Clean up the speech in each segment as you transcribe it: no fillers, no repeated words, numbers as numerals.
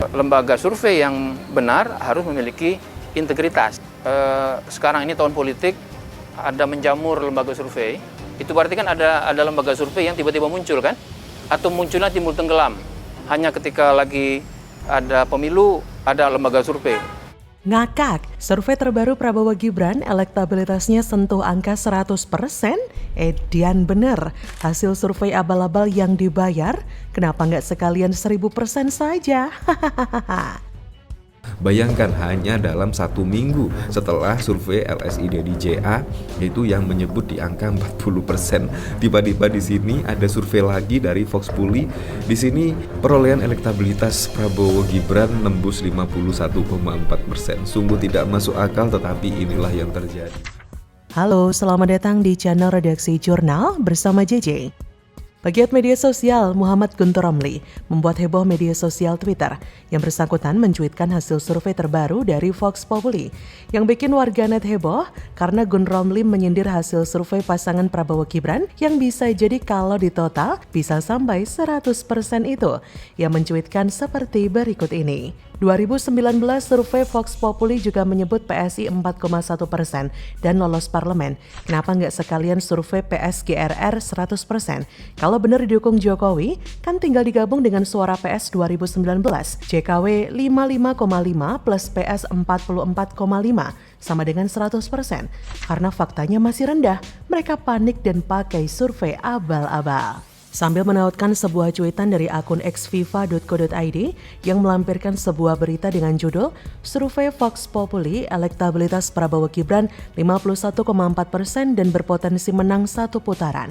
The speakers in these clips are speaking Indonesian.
Lembaga survei yang benar harus memiliki integritas. Sekarang ini tahun politik, ada menjamur lembaga survei, itu berarti kan ada lembaga survei yang tiba-tiba muncul kan? Atau munculnya timbul tenggelam. Hanya ketika lagi ada pemilu, ada lembaga survei. Ngakak, survei terbaru Prabowo Gibran elektabilitasnya sentuh angka 100%? Edian bener, hasil survei abal-abal yang dibayar, kenapa nggak sekalian 1000% saja? Bayangkan hanya dalam 1 minggu setelah survei LSI Dedi JA itu yang menyebut di angka 40%. Tiba-tiba di sini ada survei lagi dari Vox Populi. Di sini perolehan elektabilitas Prabowo Gibran nembus 51,4%. Sungguh tidak masuk akal, tetapi inilah yang terjadi. Halo, selamat datang di channel Redaksi Jurnal bersama JJ. Pegiat media sosial Muhammad Guntur Romli membuat heboh media sosial Twitter yang bersangkutan mencuitkan hasil survei terbaru dari Vox Populi. Yang bikin warganet heboh karena Gun Romli menyindir hasil survei pasangan Prabowo Gibran yang bisa jadi kalau ditotal bisa sampai 100% itu. Yang mencuitkan seperti berikut ini. 2019 survei Vox Populi juga menyebut PSI 4,1% dan lolos parlemen. Kenapa nggak sekalian survei PSGRR 100%? Kalau benar didukung Jokowi, kan tinggal digabung dengan suara PS 2019. JKW 55,5 plus PS 44,5 sama dengan 100%. Karena faktanya masih rendah, mereka panik dan pakai survei abal-abal. Sambil menautkan sebuah cuitan dari akun xviva.co.id yang melampirkan sebuah berita dengan judul Survei Vox Populi elektabilitas Prabowo Gibran 51,4% dan berpotensi menang 1 putaran.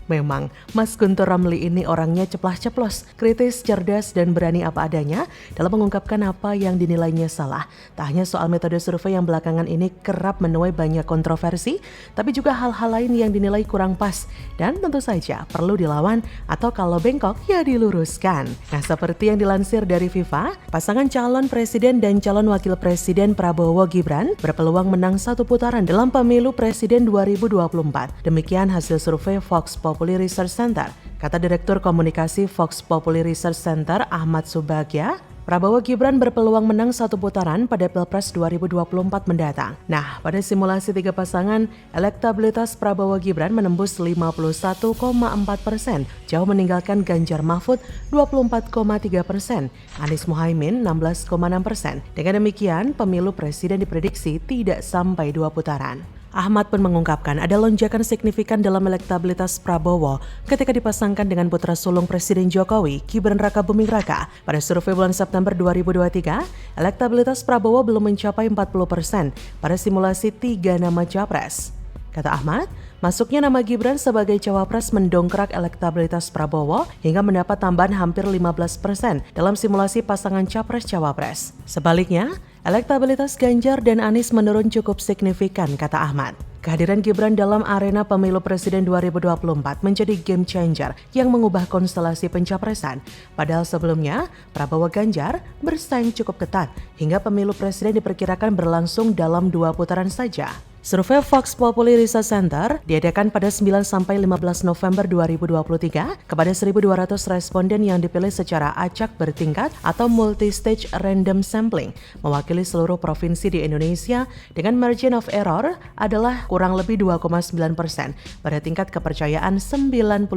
Memang, Mas Guntur Romli ini orangnya ceplas-ceplos, kritis, cerdas, dan berani apa adanya dalam mengungkapkan apa yang dinilainya salah. Tak hanya soal metode survei yang belakangan ini kerap menuai banyak kontroversi, tapi juga hal-hal lain yang dinilai kurang pas dan tentu saja perlu dilawan atau kalau bengkok ya diluruskan. Nah, seperti yang dilansir dari Viva, pasangan calon presiden dan calon wakil presiden Prabowo Gibran berpeluang menang 1 putaran dalam pemilu presiden 2024. Demikian hasil survei Vox Populi Research Center. Kata Direktur Komunikasi Vox Populi Research Center Ahmad Subagya, Prabowo Gibran berpeluang menang 1 putaran pada Pilpres 2024 mendatang. Nah, pada simulasi 3 pasangan, elektabilitas Prabowo Gibran menembus 51,4%, jauh meninggalkan Ganjar Mahfud 24,3%, Anies Muhaimin 16,6%. Dengan demikian, pemilu presiden diprediksi tidak sampai 2 putaran. Ahmad pun mengungkapkan ada lonjakan signifikan dalam elektabilitas Prabowo ketika dipasangkan dengan putra sulung Presiden Jokowi, Gibran Rakabuming Raka. Pada survei bulan September 2023, elektabilitas Prabowo belum mencapai 40% pada simulasi 3 nama capres. Kata Ahmad, masuknya nama Gibran sebagai cawapres mendongkrak elektabilitas Prabowo hingga mendapat tambahan hampir 15% dalam simulasi pasangan capres-cawapres. Sebaliknya, elektabilitas Ganjar dan Anies menurun cukup signifikan, kata Ahmad. Kehadiran Gibran dalam arena pemilu presiden 2024 menjadi game changer yang mengubah konstelasi pencapresan. Padahal sebelumnya, Prabowo Ganjar bersaing cukup ketat hingga pemilu presiden diperkirakan berlangsung dalam 2 putaran saja. Survei Vox Populi Research Center diadakan pada 9-15 November 2023 kepada 1.200 responden yang dipilih secara acak bertingkat atau multi-stage random sampling, mewakili seluruh provinsi di Indonesia dengan margin of error adalah kurang lebih 2,9% pada tingkat kepercayaan 95%.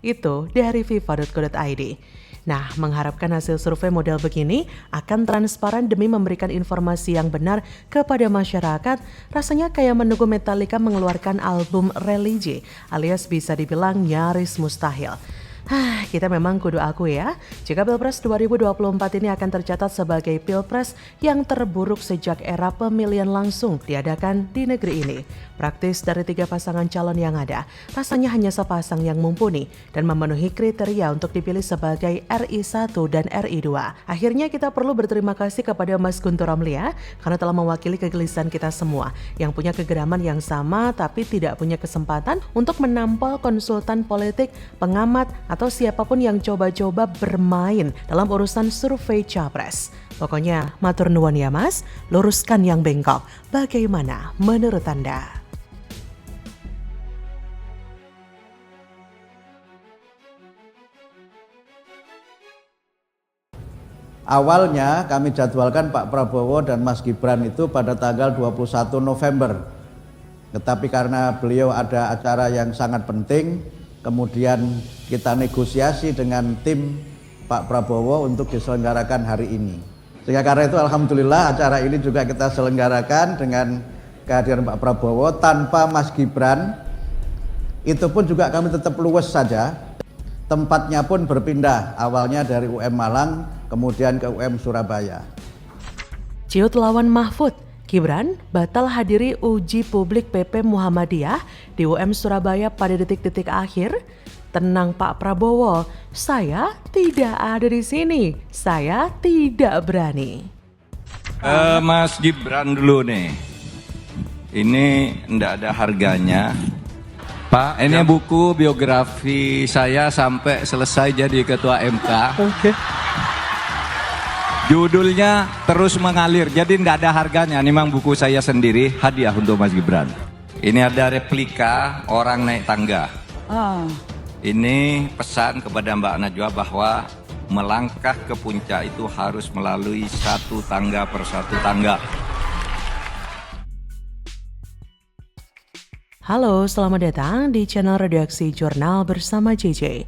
Itu dari viva.co.id. Nah, mengharapkan hasil survei model begini akan transparan demi memberikan informasi yang benar kepada masyarakat, rasanya kayak menunggu Metallica mengeluarkan album religi, alias bisa dibilang nyaris mustahil. Kita memang kudu akui ya, jika Pilpres 2024 ini akan tercatat sebagai Pilpres yang terburuk sejak era pemilihan langsung diadakan di negeri ini. Praktis dari 3 pasangan calon yang ada, rasanya hanya sepasang yang mumpuni dan memenuhi kriteria untuk dipilih sebagai RI 1 dan RI 2. Akhirnya kita perlu berterima kasih kepada Mas Guntur Romli ya, karena telah mewakili kegelisahan kita semua yang punya kegeraman yang sama tapi tidak punya kesempatan untuk menampol konsultan politik, pengamat, atau siapapun yang coba-coba bermain dalam urusan survei capres. Pokoknya, matur nuwun ya Mas, luruskan yang bengkok. Bagaimana menurut Anda? Awalnya kami jadwalkan Pak Prabowo dan Mas Gibran itu pada tanggal 21 November. Tetapi karena beliau ada acara yang sangat penting, kemudian kita negosiasi dengan tim Pak Prabowo untuk diselenggarakan hari ini. Sehingga karena itu alhamdulillah acara ini juga kita selenggarakan dengan kehadiran Pak Prabowo tanpa Mas Gibran. Itu pun juga kami tetap luwes saja. Tempatnya pun berpindah, awalnya dari UM Malang, kemudian ke UM Surabaya. Ciut lawan Mahfud, Gibran batal hadiri uji publik PP Muhammadiyah di UM Surabaya pada detik-detik akhir. Tenang Pak Prabowo, saya tidak ada di sini, saya tidak berani. Mas Gibran dulu nih, ini ndak ada harganya. Pak, ini buku biografi saya sampai selesai jadi ketua MK. Oke. Judulnya Terus Mengalir, jadi ndak ada harganya. Ini memang buku saya sendiri, hadiah untuk Mas Gibran. Ini ada replika orang naik tangga. Ini pesan kepada Mbak Najwa bahwa melangkah ke puncak itu harus melalui satu tangga per satu tangga. Halo, selamat datang di channel Redaksi Jurnal bersama JJ.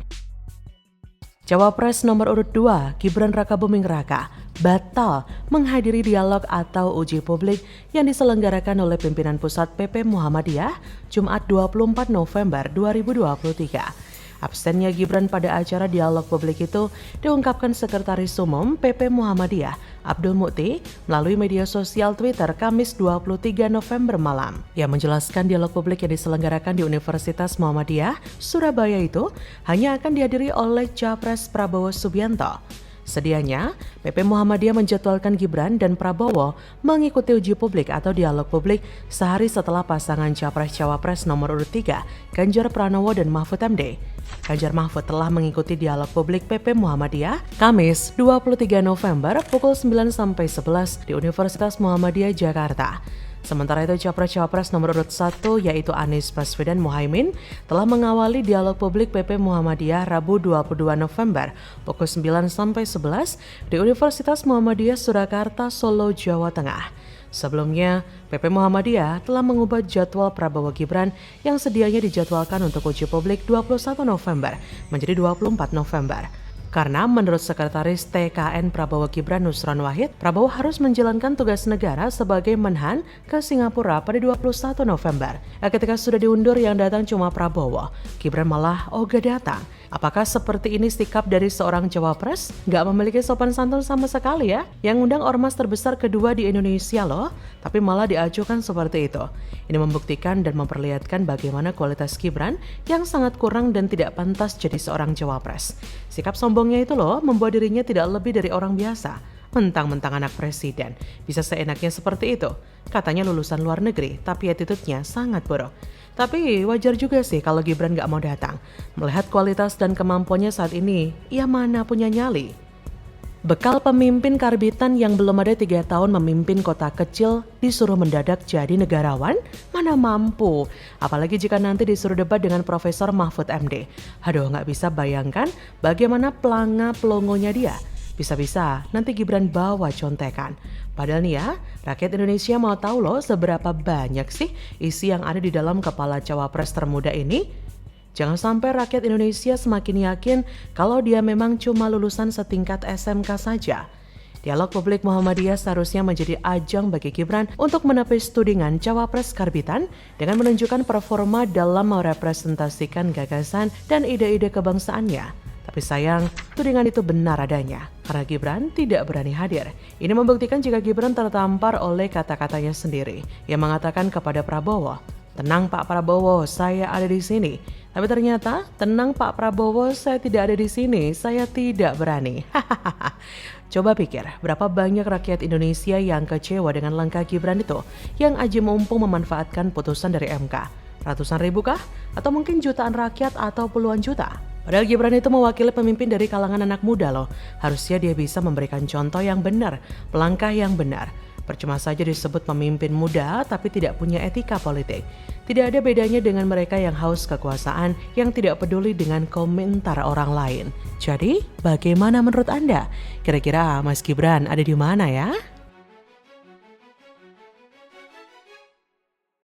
Cawapres nomor urut 2, Gibran Rakabuming Raka, batal menghadiri dialog atau uji publik yang diselenggarakan oleh pimpinan pusat PP Muhammadiyah Jumat 24 November 2023. Absennya Gibran pada acara dialog publik itu diungkapkan Sekretaris Umum PP Muhammadiyah Abdul Mukti melalui media sosial Twitter Kamis 23 November malam. Ia menjelaskan dialog publik yang diselenggarakan di Universitas Muhammadiyah Surabaya itu hanya akan dihadiri oleh Capres Prabowo Subianto. Sedianya, PP Muhammadiyah menjadwalkan Gibran dan Prabowo mengikuti uji publik atau dialog publik sehari setelah pasangan Capres-Cawapres nomor urut 3, Ganjar Pranowo dan Mahfud MD. Ganjar Mahfud telah mengikuti dialog publik PP Muhammadiyah Kamis 23 November pukul 9-11 di Universitas Muhammadiyah Jakarta. Sementara itu Capres-Cawapres nomor urut 1 yaitu Anies Baswedan Muhaimin telah mengawali dialog publik PP Muhammadiyah Rabu 22 November pukul 9-11 di Universitas Muhammadiyah Surakarta, Solo, Jawa Tengah. Sebelumnya, PP Muhammadiyah telah mengubah jadwal Prabowo Gibran yang sedianya dijadwalkan untuk uji publik 21 November menjadi 24 November. Karena menurut Sekretaris TKN Prabowo Gibran Nusron Wahid, Prabowo harus menjalankan tugas negara sebagai menhan ke Singapura pada 21 November. Ketika sudah diundur yang datang cuma Prabowo, Gibran malah ogah datang. Apakah seperti ini sikap dari seorang cawapres? Nggak memiliki sopan santun sama sekali ya. Yang undang ormas terbesar kedua di Indonesia loh, tapi malah diajukan seperti itu. Ini membuktikan dan memperlihatkan bagaimana kualitas Gibran yang sangat kurang dan tidak pantas jadi seorang cawapres. Sikap sombongnya itu loh membuat dirinya tidak lebih dari orang biasa. Mentang-mentang anak presiden, bisa seenaknya seperti itu. Katanya lulusan luar negeri, tapi attitude-nya sangat buruk. Tapi wajar juga sih kalau Gibran gak mau datang. Melihat kualitas dan kemampuannya saat ini, ia mana punya nyali. Bekal pemimpin karbitan yang belum ada 3 tahun memimpin kota kecil disuruh mendadak jadi negarawan? Mana mampu. Apalagi jika nanti disuruh debat dengan Profesor Mahfud MD. Aduh, gak bisa bayangkan bagaimana pelongonya dia. Bisa-bisa nanti Gibran bawa contekan. Padahal nih ya, rakyat Indonesia mau tahu loh seberapa banyak sih isi yang ada di dalam kepala cawapres termuda ini. Jangan sampai rakyat Indonesia semakin yakin kalau dia memang cuma lulusan setingkat SMK saja. Dialog publik Muhammadiyah seharusnya menjadi ajang bagi Gibran untuk menepis tudingan cawapres karbitan dengan menunjukkan performa dalam merepresentasikan gagasan dan ide-ide kebangsaannya. Tapi sayang, tudingan itu benar adanya, karena Gibran tidak berani hadir. Ini membuktikan jika Gibran tertampar oleh kata-katanya sendiri. Ia mengatakan kepada Prabowo, "Tenang Pak Prabowo, saya ada di sini." Tapi ternyata, "Tenang Pak Prabowo, saya tidak ada di sini, saya tidak berani." Coba pikir, berapa banyak rakyat Indonesia yang kecewa dengan langkah Gibran itu, yang aji mumpung memanfaatkan putusan dari MK. Ratusan ribu kah? Atau mungkin jutaan rakyat atau puluhan juta? Padahal Gibran itu mewakili pemimpin dari kalangan anak muda loh. Harusnya dia bisa memberikan contoh yang benar, langkah yang benar. Percuma saja disebut pemimpin muda tapi tidak punya etika politik. Tidak ada bedanya dengan mereka yang haus kekuasaan yang tidak peduli dengan komentar orang lain. Jadi, bagaimana menurut Anda? Kira-kira Mas Gibran ada di mana ya?